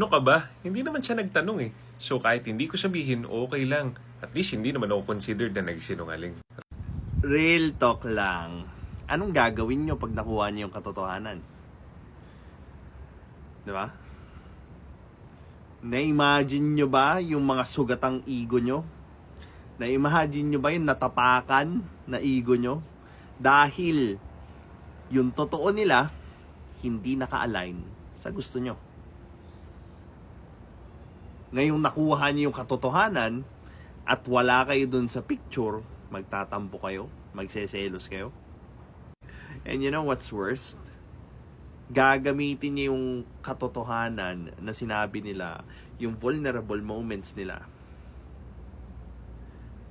Ano ka ba? Hindi naman siya nagtanong eh. So kahit hindi ko sabihin, okay lang. At least hindi naman ako considered na nagsinungaling. Real talk lang. Anong gagawin nyo pag nakuha nyo yung katotohanan? Di ba? Na-imagine nyo ba yung mga sugatang ego nyo? Na-imagine nyo ba yung natapakan na ego nyo? Dahil yung totoo nila, hindi naka-align sa gusto nyo. Ngayong nakuha nyo yung katotohanan at wala kayo dun sa picture, magtatampo kayo, magseselos kayo. And you know what's worst? Gagamitin niya yung katotohanan na sinabi nila, yung vulnerable moments nila,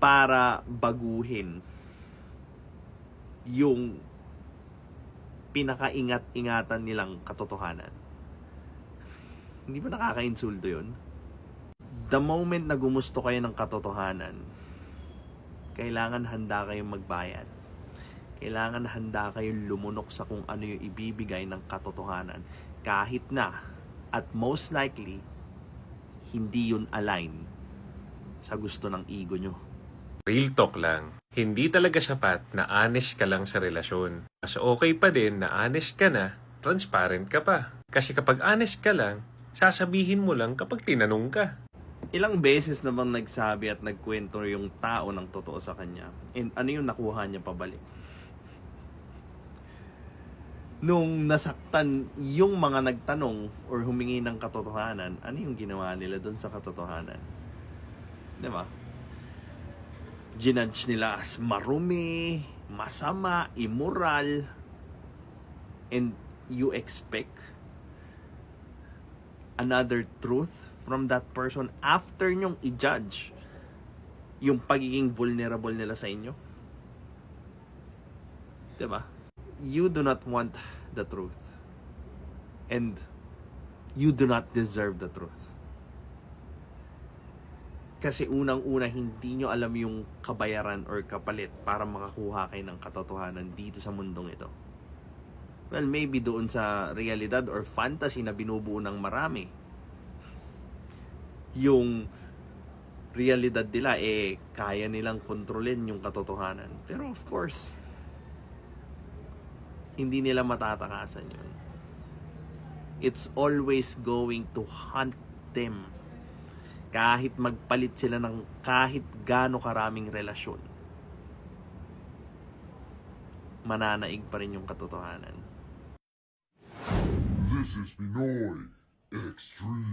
para baguhin yung pinakaingat-ingatan nilang katotohanan. Hindi ba nakaka-insulto yun? The moment na gumusto kayo ng katotohanan, kailangan handa kayong magbayad. Kailangan handa kayong lumunok sa kung ano yung ibibigay ng katotohanan. Kahit na, at most likely, hindi yun align sa gusto ng ego nyo. Real talk lang. Hindi talaga sapat na honest ka lang sa relasyon. Mas okay pa din na honest ka na, transparent ka pa. Kasi kapag honest ka lang, sasabihin mo lang kapag tinanong ka. Ilang beses namang nagsabi at nagkwento yung tao ng totoo sa kanya. And ano yung nakuha niya pabalik? Nung nasaktan yung mga nagtanong or humingi ng katotohanan, ano yung ginawa nila doon sa katotohanan? Di ba? Ginudge nila as marumi, masama, immoral, and you expect another truth from that person after nyong i-judge yung pagiging vulnerable nila sa inyo? Diba? You do not want the truth. And you do not deserve the truth. Kasi unang-una, hindi nyo alam yung kabayaran or kapalit para makakuha kayo ng katotohanan dito sa mundong ito. Well, maybe doon sa realidad or fantasy na binubuo ng marami, yung realidad nila, kaya nilang kontrolin yung katotohanan. Pero of course, hindi nila matatakasan yun. It's always going to hunt them. Kahit magpalit sila ng kahit gaano karaming relasyon, mananaig pa rin yung katotohanan. This is Pinoy Extreme.